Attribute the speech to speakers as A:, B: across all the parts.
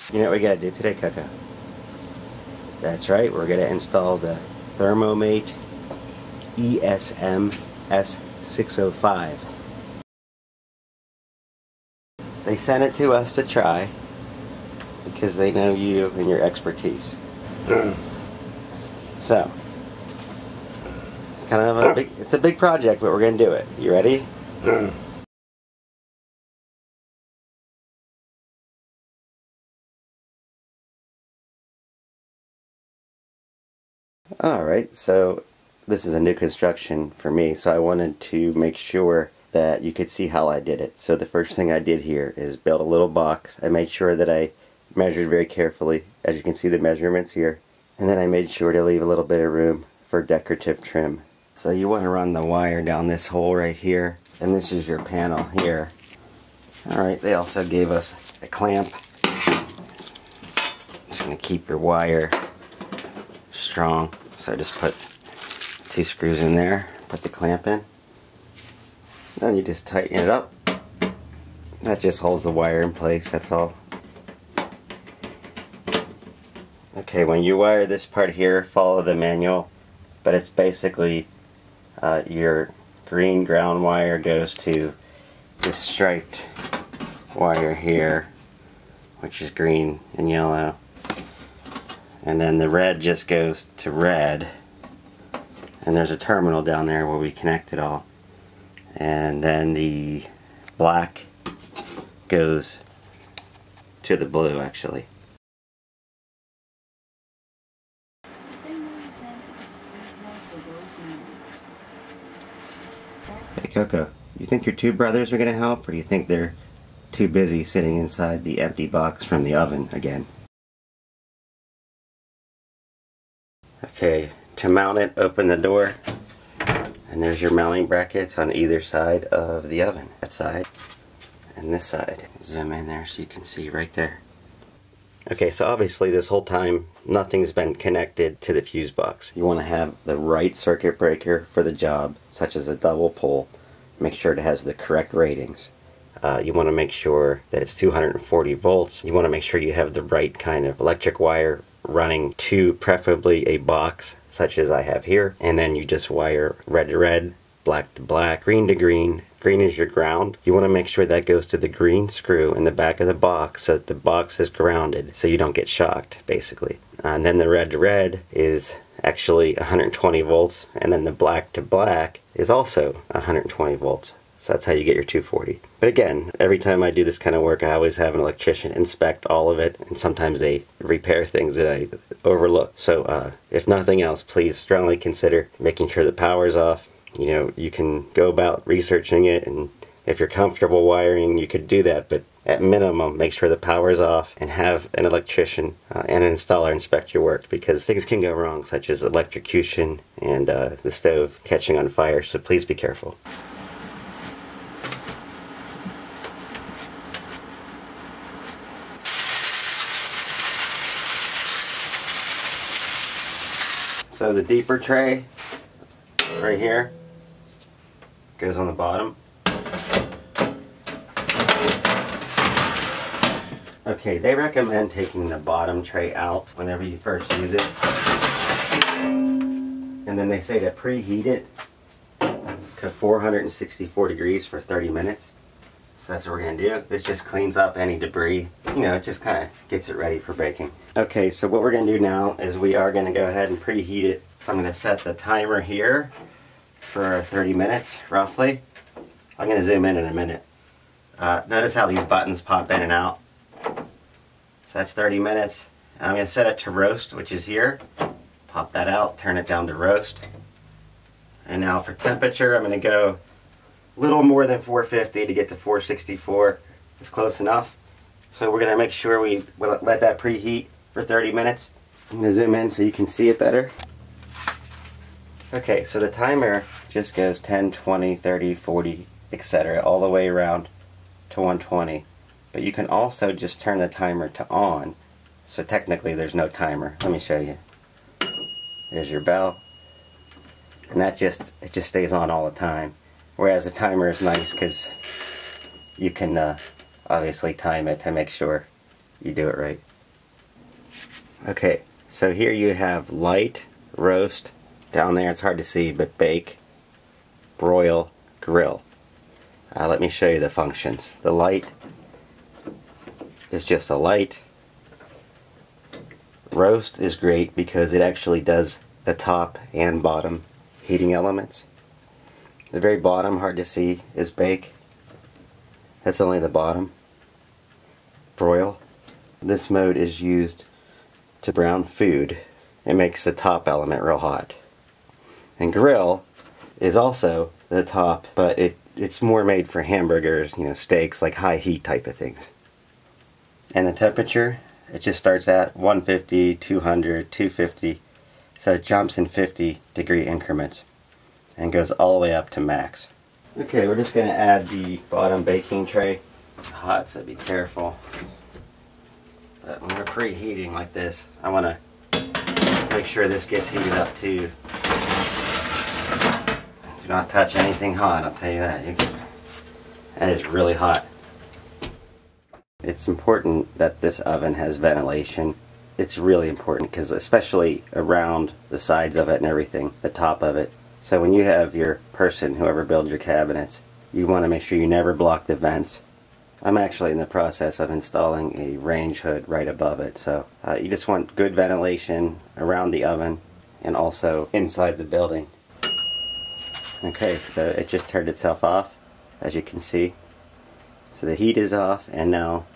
A: You know what we gotta do today, Coco? That's right, we're gonna install the Thermomate ESMS605. They sent it to us to try because they know you and your expertise. So, it's kind of a big project, but we're gonna do it. You ready? Alright, so this is a new construction for me, so I wanted to make sure that you could see how I did it. So the first thing I did here is build a little box. I made sure that I measured very carefully, as you can see the measurements here, and then I made sure to leave a little bit of room for decorative trim. So you want to run the wire down this hole right here, and this is your panel here. Alright, they also gave us a clamp. Just going to keep your wire strong. So I just put 2 screws in there, put the clamp in. Then you just tighten it up. That just holds the wire in place, that's all. Okay, when you wire this part here, follow the manual, but it's basically your green ground wire goes to this striped wire here, which is green and yellow. And then the red just goes to red, and there's a terminal down there where we connect it all. And then the black goes to the blue, actually. Hey Coco, you think your 2 brothers are going to help, or do you think they're too busy sitting inside the empty box from the oven again? Okay, to mount it, open the door, and there's your mounting brackets on either side of the oven. That side and this side. Zoom in there so you can see right there. Okay, so obviously this whole time nothing's been connected to the fuse box. You want to have the right circuit breaker for the job, such as a double pole. Make sure it has the correct ratings. You want to make sure that it's 240 volts. You want to make sure you have the right kind of electric wire running to preferably a box such as I have here, and then you just wire red to red, black to black, green to green. Green is your ground. You want to make sure that goes to the green screw in the back of the box so that the box is grounded so you don't get shocked, basically. And then the red to red is actually 120 volts, and then the black to black is also 120 volts. So that's how you get your 240. But again, every time I do this kind of work, I always have an electrician inspect all of it, and sometimes they repair things that I overlook. So if nothing else, please strongly consider making sure the power's off. You know, you can go about researching it, and if you're comfortable wiring, you could do that, but at minimum, make sure the power's off and have an electrician and an installer inspect your work, because things can go wrong, such as electrocution and the stove catching on fire, so please be careful. So the deeper tray, right here, goes on the bottom. Okay, they recommend taking the bottom tray out whenever you first use it. And then they say to preheat it to 464 degrees for 30 minutes. So that's what we're going to do. This just cleans up any debris. You know, it just kind of gets it ready for baking. Okay, so what we're going to do now is we are going to go ahead and preheat it. So I'm going to set the timer here for 30 minutes, roughly. I'm going to zoom in a minute. Notice how these buttons pop in and out. So that's 30 minutes. And I'm going to set it to roast, which is here. Pop that out, turn it down to roast. And now for temperature, I'm going to go a little more than 450 to get to 464. It's close enough. So we're going to make sure we let that preheat for 30 minutes. I'm going to zoom in so you can see it better. Okay, so the timer just goes 10, 20, 30, 40, etc. all the way around to 120. But you can also just turn the timer to on. So technically there's no timer. Let me show you. There's your bell. And it just stays on all the time. Whereas the timer is nice because you can obviously time it to make sure you do it right. Okay, so here you have light, roast, down there it's hard to see, but bake, broil, grill. Let me show you the functions. The light is just a light. Roast is great because it actually does the top and bottom heating elements. The very bottom, hard to see, is bake. That's only the bottom. Broil. This mode is used to brown food. It makes the top element real hot. And grill is also the top, but it's more made for hamburgers, you know, steaks, like high heat type of things. And the temperature, it just starts at 150, 200, 250, so it jumps in 50-degree increments and goes all the way up to max. Okay, we're just going to add the bottom baking tray. It's hot, so be careful. But when we're preheating like this, I want to make sure this gets heated up too. Do not touch anything hot, I'll tell you that. That is really hot. It's important that this oven has ventilation. It's really important because especially around the sides of it and everything, the top of it. So when you have your person, whoever builds your cabinets, you want to make sure you never block the vents. I'm actually in the process of installing a range hood right above it. So you just want good ventilation around the oven and also inside the building. Okay, so it just turned itself off, as you can see. So the heat is off, and now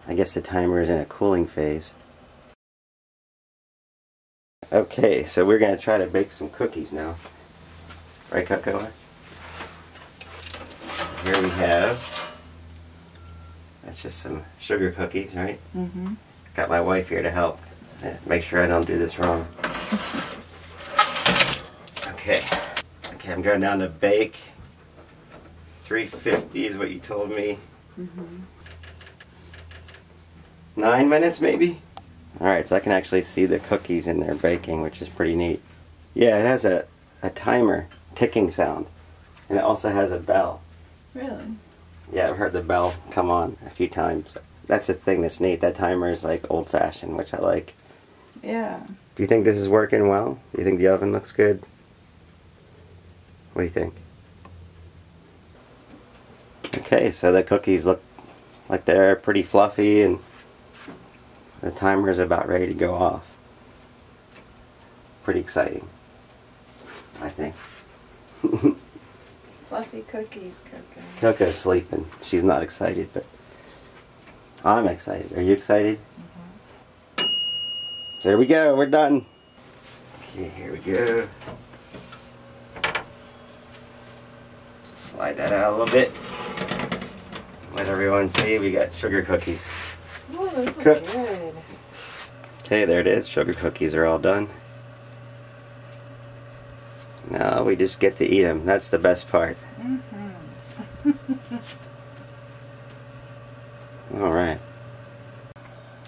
A: I guess the timer is in a cooling phase. Okay, so we're going to try to bake some cookies now. Right, Cocoa? So here we have, that's just some sugar cookies, right? Mm-hmm. Got my wife here to help make sure I don't do this wrong. Okay. Okay, I'm going down to bake. 350 is what you told me. Mm-hmm. 9 minutes maybe? Alright, so I can actually see the cookies in there baking, which is pretty neat. Yeah, it has a timer ticking sound. And it also has a bell.
B: Really?
A: Yeah, I've heard the bell come on a few times. That's the thing that's neat. That timer is like old-fashioned, which I like.
B: Yeah.
A: Do you think this is working well? Do you think the oven looks good? What do you think? Okay, so the cookies look like they're pretty fluffy and the timer is about ready to go off. Pretty exciting, I think.
B: Fluffy cookies, Coco.
A: Coco's sleeping. She's not excited, but I'm excited. Are you excited? Mm-hmm. There we go. We're done. Okay, here we go. Just slide that out a little bit. Let everyone see we got sugar cookies.
B: Oh, those look
A: Cooked.
B: good.
A: Okay, there it is. Sugar cookies are all done. Now we just get to eat them. That's the best part.
B: Mm-hmm.
A: Alright.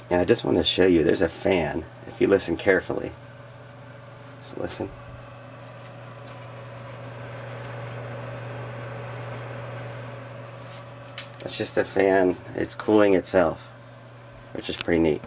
A: And I just want to show you, there's a fan. If you listen carefully. Just listen. It's just a fan. It's cooling itself, which is pretty neat.